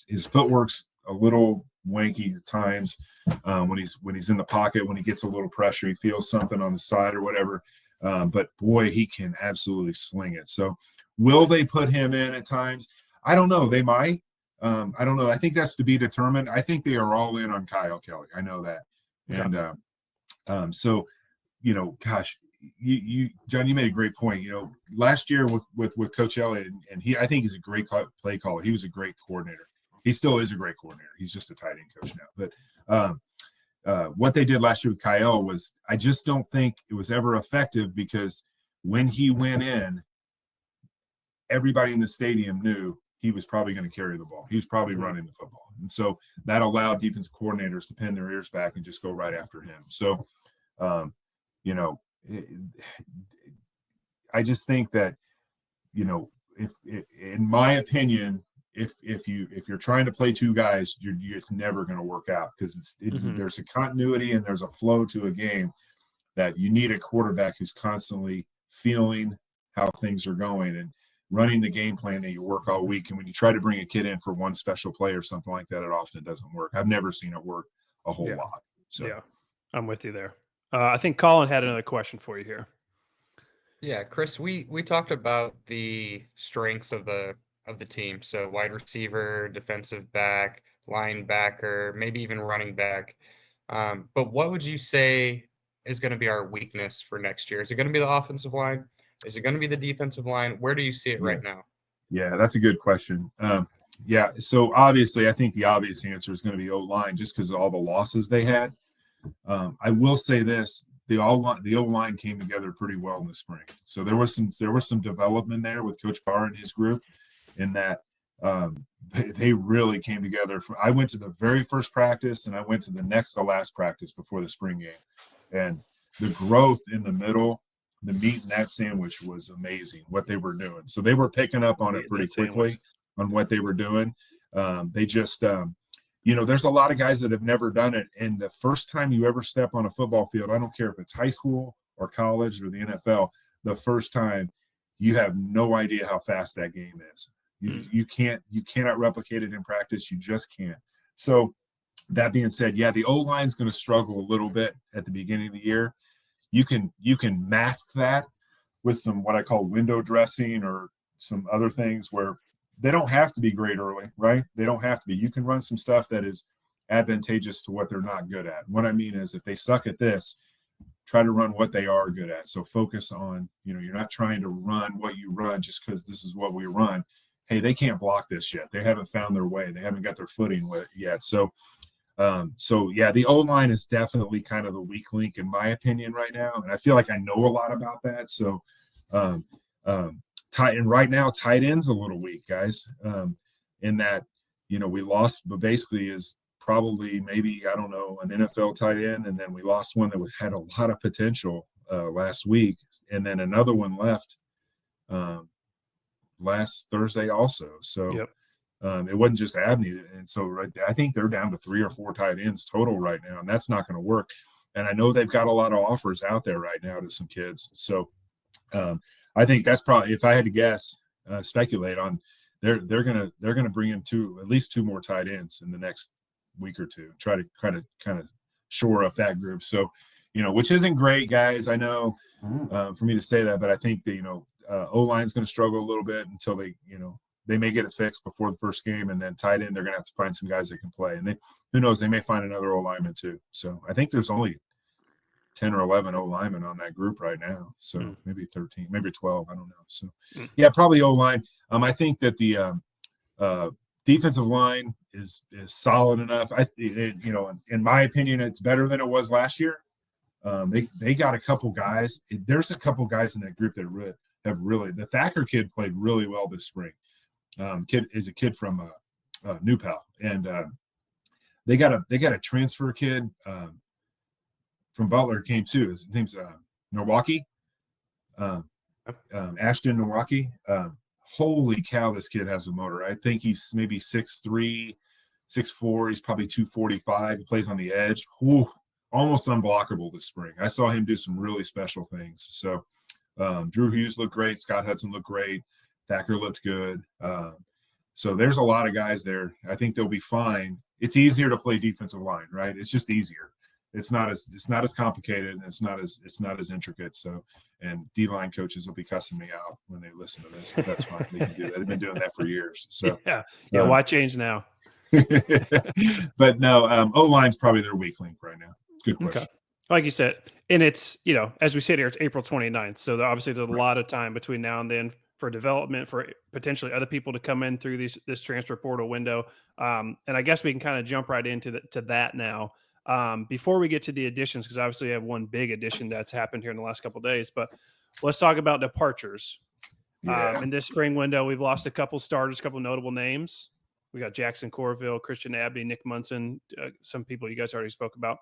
His footwork's a little wanky at times when he's in the pocket. When he gets a little pressure, he feels something on the side or whatever. But boy, he can absolutely sling it. So will they put him in at times? I don't know. They might. I don't know. I think that's to be determined. I think they are all in on Kyle Kelly. I know that. And So, gosh, John, you made a great point. Last year with Coach Elliott, and I think he's a great play caller. He was a great coordinator. He still is a great coordinator. He's just a tight end coach now. But what they did last year with Kyle was, I just don't think it was ever effective, because when he went in, everybody in the stadium knew he was probably going to carry the ball. He was probably running the football. And so that allowed defensive coordinators to pin their ears back and just go right after him. So, I just think that, if in my opinion, if you're trying to play two guys, it's never going to work out, because there's a continuity and there's a flow to a game that you need a quarterback who's constantly feeling how things are going and running the game plan that you work all week. And when you try to bring a kid in for one special play or something like that, it often doesn't work. I've never seen it work a whole lot. So yeah, I'm with you there. I think Colin had another question for you here. Yeah, Chris, we talked about the strengths of the team. So wide receiver, defensive back, linebacker, maybe even running back. But what would you say is going to be our weakness for next year? Is it going to be the offensive line? Is it going to be the defensive line? Where do you see it right now? Yeah, that's a good question. So obviously, I think the obvious answer is going to be O-line, just because of all the losses they had. I will say this: the O-line came together pretty well in the spring. So there was some development there with Coach Barr and his group, in that they really came together. I went to the very first practice, and I went to the last practice before the spring game, and the growth in the middle, the meat in that sandwich was amazing, what they were doing. So they were picking up on it pretty quickly on what they were doing. They just, there's a lot of guys that have never done it. And the first time you ever step on a football field, I don't care if it's high school or college or the NFL, the first time, you have no idea how fast that game is. You cannot replicate it in practice. You just can't. So that being said, yeah, the O-line is going to struggle a little bit at the beginning of the year. You can mask that with some what I call window dressing or some other things where they don't have to be great early, right? They don't have to be. You can run some stuff that is advantageous to what they're not good at. What I mean is, if they suck at this, try to run what they are good at. So focus on, you're not trying to run what you run just because this is what we run. Hey, they can't block this yet. They haven't found their way. They haven't got their footing with it yet. So yeah, the O-line is definitely kind of the weak link in my opinion right now. And I feel like I know a lot about that. So, and right now, tight end's a little weak, guys, in that, we lost, but basically is probably maybe, I don't know, an NFL tight end. And then we lost one that had a lot of potential last week. And then another one left last Thursday also. So, yep. It wasn't just Abney. And so I think they're down to 3 or 4 tight ends total right now, and that's not going to work. And I know they've got a lot of offers out there right now to some kids. So I think that's probably, if I had to guess, speculate on, they're going to bring in at least 2 more tight ends in the next week or two, try to kind of shore up that group. So, which isn't great, guys. I know for me to say that, but I think the, O-line is going to struggle a little bit until they may get it fixed before the first game, and then tight end, they're going to have to find some guys that can play. And who knows, they may find another O-lineman too. So I think there's only 10 or 11 O-linemen on that group right now. So maybe 13, maybe 12. I don't know. So yeah, probably O-line. I think that the defensive line is solid enough. In my opinion, it's better than it was last year. They got a couple guys. There's a couple guys in that group that the Thacker kid played really well this spring. Kid is a kid from New Pal, and they got a transfer kid from Butler came too. His name's Milwaukee, Ashton Milwaukee. Holy cow, this kid has a motor. I think he's maybe 6'3", 6'4". He's probably 245. He plays on the edge. Whew, almost unblockable this spring. I saw him do some really special things. So Drew Hughes looked great. Scott Hudson looked great. Thacker looked good. So there's a lot of guys there. I think they'll be fine. It's easier to play defensive line, right? It's just easier. It's not as complicated, and it's not as intricate. So, and D-line coaches will be cussing me out when they listen to this, but that's fine. They can do that. They've been doing that for years. So yeah. Why change now? But no, O-line's probably their weak link right now. Good question. Like you said, and it's, as we sit here, it's April 29th. So obviously there's a Right. lot of time between now and then for development, for potentially other people to come in through this transfer portal window. And I guess we can kind of jump right into to that now. Before we get to the additions, because obviously I have one big addition that's happened here in the last couple of days, but let's talk about departures. Yeah. In this spring window, we've lost a couple starters, a couple notable names. We got Jackson Corville, Christian Abney, Nick Munson, some people you guys already spoke about.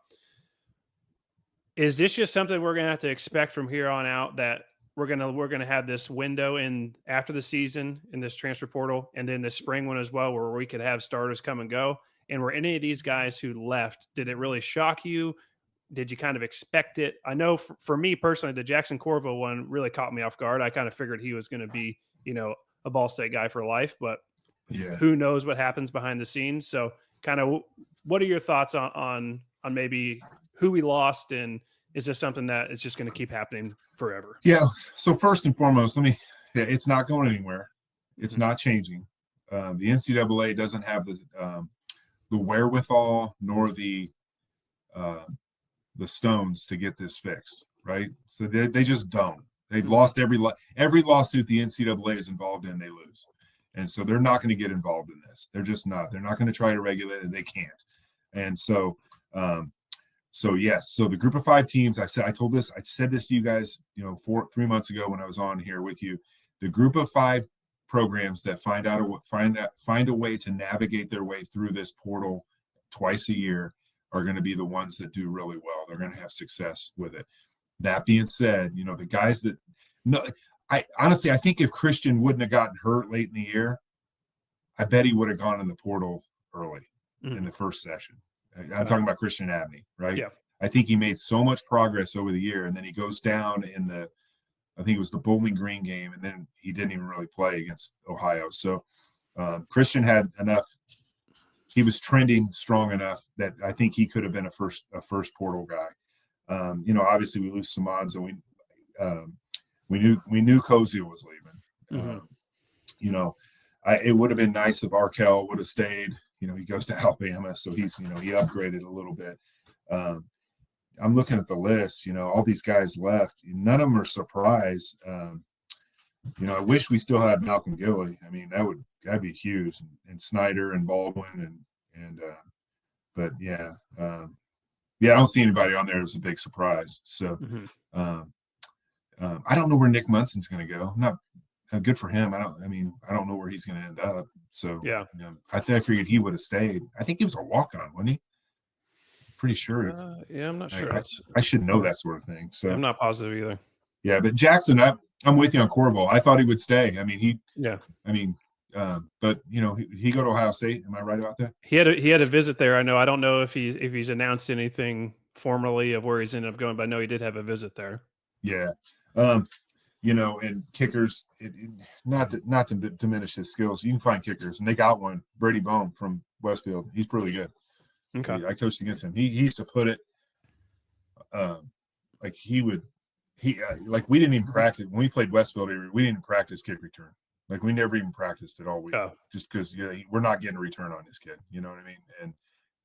Is this just something we're going to have to expect from here on out, that we're going to have this window in after the season in this transfer portal, and then this spring one as well, where we could have starters come and go? And were any of these guys who left, did it really shock you? Did you kind of expect it? I know for me personally, the Jackson Corville one really caught me off guard. I kind of figured he was going to be, a Ball State guy for life, but Yeah. who knows what happens behind the scenes. So kind of what are your thoughts on maybe who we lost, and is this something that is just going to keep happening forever? Yeah. So first and foremost, it's not going anywhere. It's not changing. The NCAA doesn't have the wherewithal nor the stones to get this fixed, right? So they just don't. They've lost every lawsuit the NCAA is involved in, they lose. And so they're not going to get involved in this. They're just not. They're not going to try to regulate it. They can't. And so, yes. So the group of 5 teams, I said this to you guys, 3 months ago when I was on here with you. The group of 5 programs that find a way to navigate their way through this portal twice a year are going to be the ones that do really well. They're going to have success with it. That being said, the guys that I think if Christian wouldn't have gotten hurt late in the year, I bet he would have gone in the portal early in the first session. I'm talking about Christian Abney, right? Yeah. I think he made so much progress over the year, and then he goes down in I think it was the Bowling Green game, and then he didn't even really play against Ohio. So Christian had enough. He was trending strong enough that I think he could have been a first portal guy. Obviously we lose Simons, and we knew Koziel was leaving. It would have been nice if Arkell would have stayed. He goes to Alabama, so he's he upgraded a little bit. I'm looking at the list. All these guys left. None of them are surprised. I wish we still had Malcolm Gilley. I mean, that'd be huge, and Snyder and Baldwin but yeah. I don't see anybody on there. It was a big surprise. So I don't know where Nick Munson's going to go. I'm not good for him. I don't know where he's going to end up. So yeah, I figured he would have stayed. I think he was a walk-on, wasn't he? Pretty sure. I'm not sure. I should know that sort of thing. So I'm not positive either. Yeah, but Jackson, I'm with you on Corville. I thought he would stay. I mean, but he go to Ohio State. Am I right about that? He had a visit there. I know. I don't know if he's announced anything formally of where he's ended up going, but I know he did have a visit there. Yeah. And kickers, not to diminish his skills. You can find kickers, and they got one. Brady Bohm from Westfield. He's really good. Okay. I coached against him. He used to put it like we didn't even practice when we played Westfield. We didn't practice kick return. Like we never even practiced it all week, just because we're not getting a return on this kid. You know what I mean?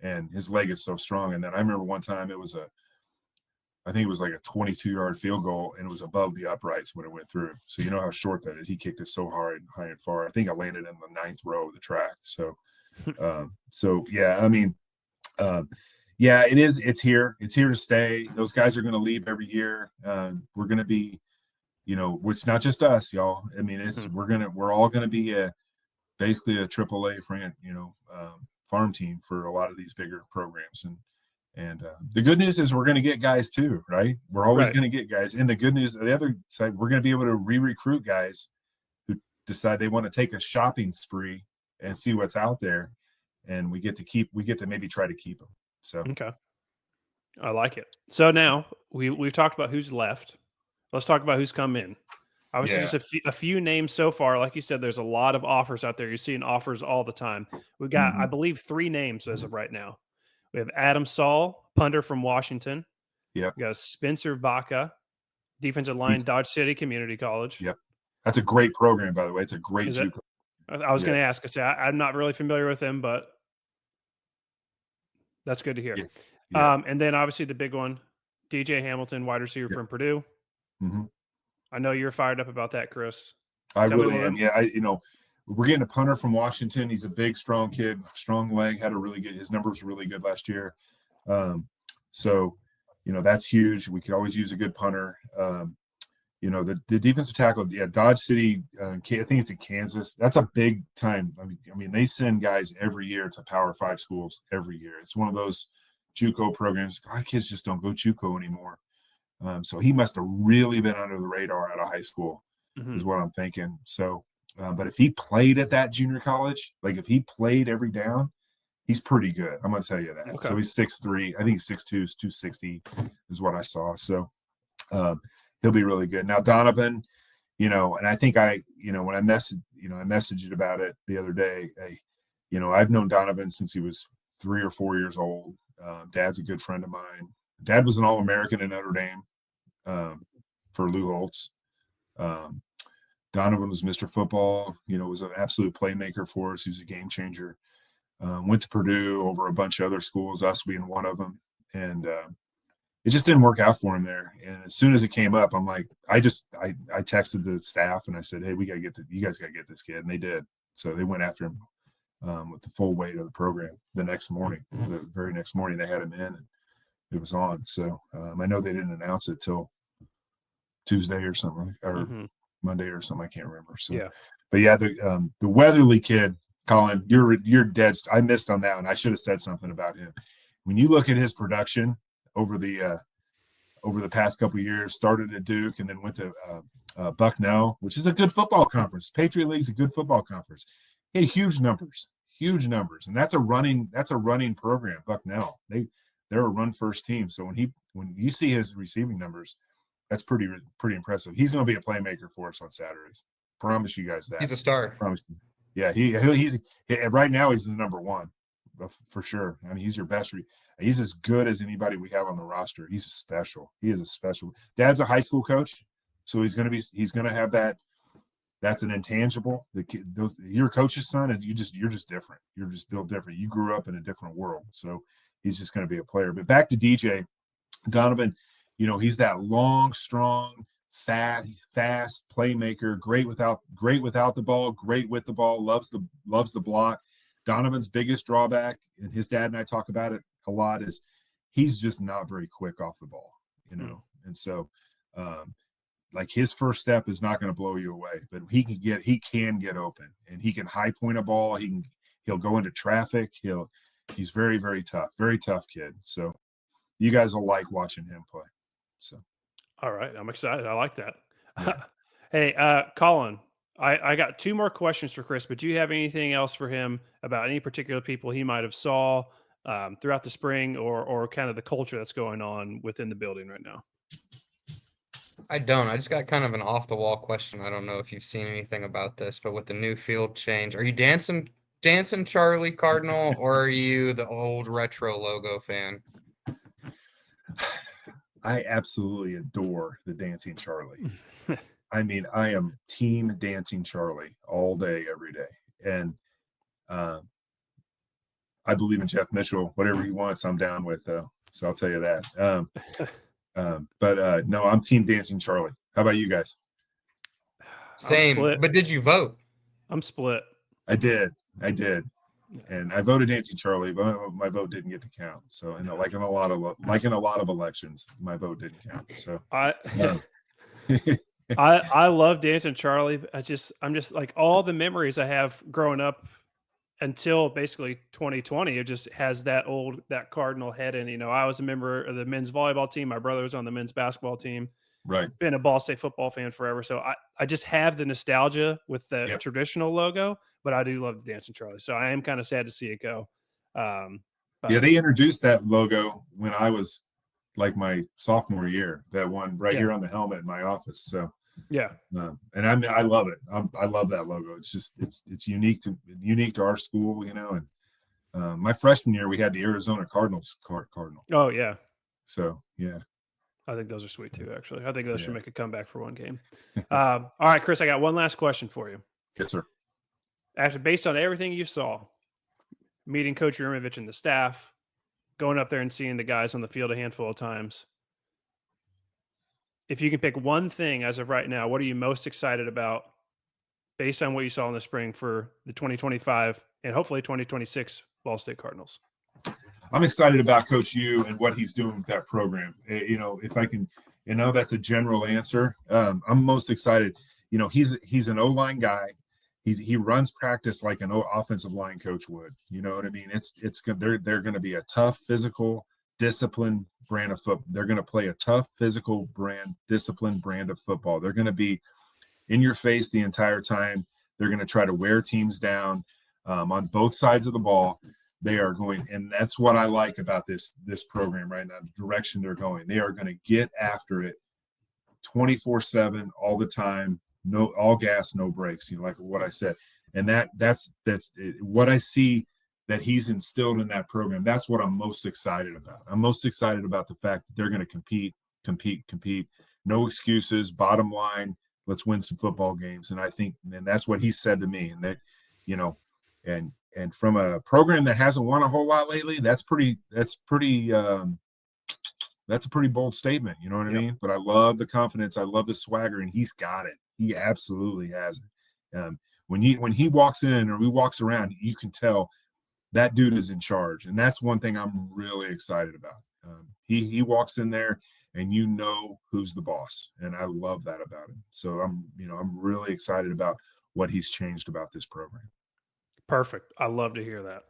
And his leg is so strong. And then I remember one time I think it was like a 22-yard field goal, and it was above the uprights when it went through. So you know how short that is. He kicked it so hard, high and far. I think I landed in the 9th row of the track. So, it is. It's here. It's here to stay. Those guys are going to leave every year. We're going to be, it's not just us, y'all. I mean, we're all going to be basically a AAA farm team for a lot of these bigger programs. And the good news is we're going to get guys too, right? We're always going to get guys. And the good news, the other side, we're going to be able to re-recruit guys who decide they want to take a shopping spree and see what's out there. And we get to maybe try to keep them. So, okay. I like it. So now we've talked about who's left. Let's talk about who's come in. Obviously, just a few names so far. Like you said, there's a lot of offers out there. You're seeing offers all the time. We've got, I believe, 3 names as of right now. We have Adam Saul, punter from Washington. Yep. We got Spencer Vaca, defensive line, Dodge City Community College. Yep. That's a great program, by the way. It's a great JUCO. I was going to ask. I'm not really familiar with him, but that's good to hear. Yeah. And then obviously the big one, DJ Hamilton, wide receiver Yeah. from Purdue. Mhm. I know you're fired up about that, Chris. I Tell me a really little am. bit. Yeah, we're getting a punter from Washington. He's a big, strong kid, strong leg. Had a really good. His numbers were really good last year. So, that's huge. We could always use a good punter. The defensive tackle, Dodge City. I think it's in Kansas. That's a big time. I mean, they send guys every year to Power 5 schools every year. It's one of those JUCO programs. Our kids just don't go JUCO anymore. So he must have really been under the radar out of high school, is what I'm thinking. So, but if he played at that junior college, like if he played every down, he's pretty good. I'm going to tell you that. Okay. So he's 6'3". I think he's 6'2", 260 is what I saw. So he'll be really good. Now Donovan, and I think when I messaged about it the other day. I've known Donovan since he was 3 or 4 years old. Dad's a good friend of mine. Dad was an All-American in Notre Dame for Lou Holtz. Donovan was Mr. Football, was an absolute playmaker for us. He was a game changer. Went to Purdue over a bunch of other schools, us being one of them. And it just didn't work out for him there. And as soon as it came up, I'm like, I texted the staff and I said, hey, you guys got to get this kid. And they did. So they went after him with the full weight of the program the very next morning they had him in and it was on. So I know they didn't announce it till Tuesday or something, or Monday or something. I can't remember. So, yeah. But yeah, the Weatherly kid, Colin, you're dead. I missed on that one. I should have said something about him. When you look at his production over the past couple of years, started at Duke and then went to Bucknell, which is a good football conference. Patriot League's a good football conference. He had huge numbers, and that's a running program. Bucknell, they're a run first team. So when you see his receiving numbers, that's pretty impressive. He's going to be a playmaker for us on Saturdays. Promise you guys that. He's a star. Promise you. Yeah, he's right now he's the number one for sure. I mean, he's your best. He's as good as anybody we have on the roster. He is a special. Dad's a high school coach, so he's going to have that. That's an intangible. You're a coach's son, and you're just different. You're just built different. You grew up in a different world, so he's just going to be a player. But back to DJ Donovan, he's that long, strong, fast playmaker. Great without the ball. Great with the ball. Loves the block. Donovan's biggest drawback, and his dad and I talk about it a lot, is he's just not very quick off the ball. And so. Like his first step is not going to blow you away, but he can get open and he can high point a ball. He'll go into traffic. He's very, very tough kid. So you guys will like watching him play. So. All right. I'm excited. I like that. Yeah. Hey, Colin, I got 2 more questions for Chris, but do you have anything else for him about any particular people he might have saw throughout the spring or kind of the culture that's going on within the building right now? I don't. I just got kind of an off-the-wall question. I don't know if you've seen anything about this, but with the new field change, are you dancing Charlie Cardinal, or are you the old retro logo fan? I absolutely adore the Dancing Charlie. I mean, I am team Dancing Charlie all day, every day. And I believe in Jeff Mitchell. Whatever he wants, I'm down with, though. So I'll tell you that. But no, I'm team Dancing Charlie. How about you guys? Same. But did you vote? I'm split. I did. And I voted Dancing Charlie, but my vote didn't get to count. So, like in a lot of elections, my vote didn't count. So I love Dancing Charlie. I'm just like all the memories I have growing up until basically 2020. It just has that Cardinal head in. I was a member of the men's volleyball team. My brother was on the men's basketball team. Right. Been a Ball State football fan forever. So I just have the nostalgia with the traditional logo, but I do love the Dancing Charlie. So I am kind of sad to see it go. They introduced that logo when I was like my sophomore year, that one here on the helmet in my office. So yeah. And I love it. I love that logo. It's just, it's unique to our school, and my freshman year, we had the Arizona Cardinals Cardinal. Oh yeah. So, yeah. I think those are sweet too, actually. I think those should make a comeback for one game. All right, Chris, I got one last question for you. Yes, sir. After, based on everything you saw, meeting Coach Yurmevich and the staff, going up there and seeing the guys on the field a handful of times, if you can pick one thing as of right now, what are you most excited about based on what you saw in the spring for the 2025 and hopefully 2026 Ball State Cardinals? I'm excited about Coach U and what he's doing with that program. If I can, that's a general answer. I'm most excited. He's an O-line guy. He runs practice like an offensive line coach would. You know what I mean? They're going to be a tough, physical, disciplined brand of football. They're going to play a tough, physical disciplined brand of football. They're going to be in your face the entire time. They're going to try to wear teams down on both sides of the ball. They are going, and that's what I like about this program right now, the direction they're going. They are going to get after it 24/7 all the time, no, all gas, no brakes, like what I said. And that's what I see that he's instilled in that program. That's what I'm most excited about. I'm most excited about the fact that they're going to compete. No excuses, bottom line, let's win some football games. And I think, and that's what he said to me. And that, and from a program that hasn't won a whole lot lately, that's a pretty bold statement. You know what I mean? But I love the confidence. I love the swagger, and he's got it. He absolutely has it. When he walks in or he walks around, you can tell that dude is in charge. And that's one thing I'm really excited about. He walks in there and who's the boss. And I love that about him. So I'm really excited about what he's changed about this program. Perfect. I love to hear that.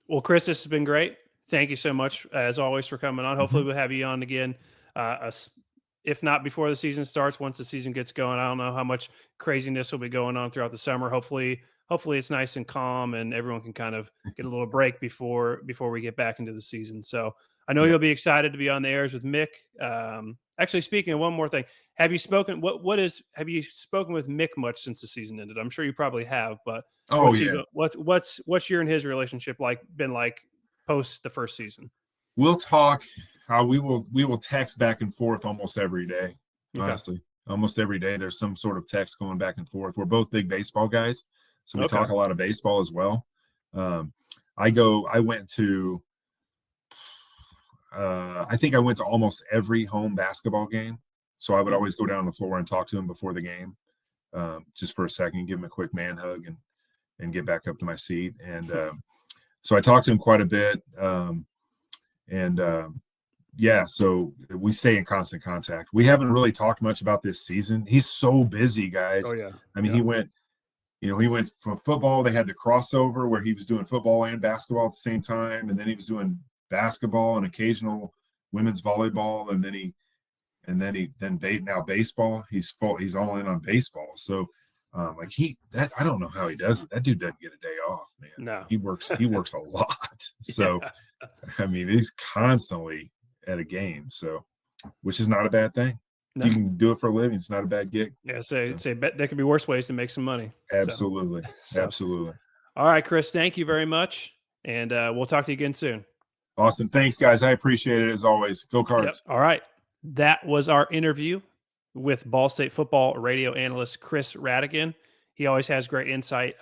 Well, Chris, this has been great. Thank you so much, as always, for coming on. Hopefully we'll have you on again. If not before the season starts, once the season gets going. I don't know how much craziness will be going on throughout the summer. Hopefully it's nice and calm and everyone can kind of get a little break before we get back into the season. So I know you'll be excited to be on the airs with Mick. Actually, speaking of one more thing, have you spoken with Mick much since the season ended? I'm sure you probably have, but what's your and his relationship been like post the first season? We'll talk. We will text back and forth almost every day. Honestly, almost every day there's some sort of text going back and forth. We're both big baseball guys, so we talk a lot of baseball as well. I went to almost every home basketball game. So I would always go down on the floor and talk to him before the game, just for a second, give him a quick man hug and get back up to my seat. And so I talked to him quite a bit. So we stay in constant contact. We haven't really talked much about this season. He's so busy, guys. Oh yeah. I mean, he went from football. They had the crossover where he was doing football and basketball at the same time. And then he was doing basketball and occasional women's volleyball. Now baseball. He's all in on baseball. So I don't know how he does it. That dude doesn't get a day off, man. No. He works a lot. So I mean, he's constantly at a game, so which is not a bad thing. No. You can do it for a living. It's not a bad gig. Yeah, bet there could be worse ways to make some money. Absolutely. Absolutely. All right, Chris, thank you very much. And we'll talk to you again soon. Awesome. Thanks, guys. I appreciate it as always. Go Cards. Yep. All right. That was our interview with Ball State football radio analyst Chris Radican. He always has great insight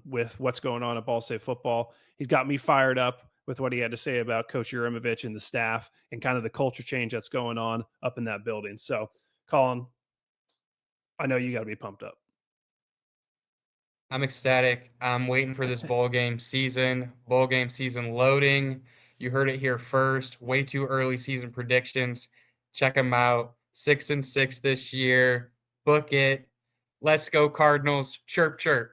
with what's going on at Ball State football. He's got me fired up with what he had to say about Coach Urimovich and the staff and kind of the culture change that's going on up in that building. So, Colin, I know you got to be pumped up. I'm ecstatic. I'm waiting for this bowl game season loading. You heard it here first. Way too early season predictions. Check them out. 6-6 this year. Book it. Let's go Cardinals. Chirp, chirp.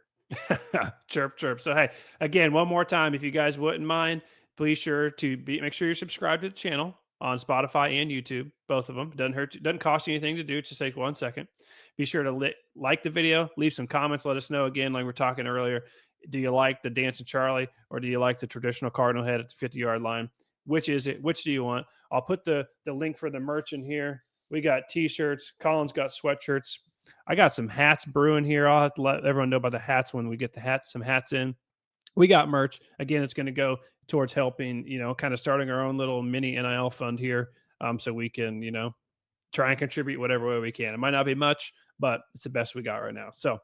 Chirp, chirp. So, hey, again, one more time, if you guys wouldn't mind, please make sure you're subscribed to the channel on Spotify and YouTube, both of them. Doesn't cost you anything to do. It just takes 1 second. Be sure to like the video, leave some comments, let us know again, like we were talking earlier. Do you like the Dancing Charlie or do you like the traditional Cardinal head at the 50-yard line? Which is it? Which do you want? I'll put the link for the merch in here. We got t-shirts. Colin's got sweatshirts. I got some hats brewing here. I'll have to let everyone know about the hats when we get some hats in. We got merch. Again, it's going to go towards helping, kind of starting our own little mini NIL fund here, so we can, try and contribute whatever way we can. It might not be much, but it's the best we got right now. So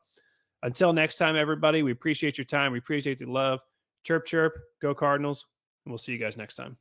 until next time, everybody, we appreciate your time. We appreciate the love. Chirp, chirp. Go Cardinals. And we'll see you guys next time.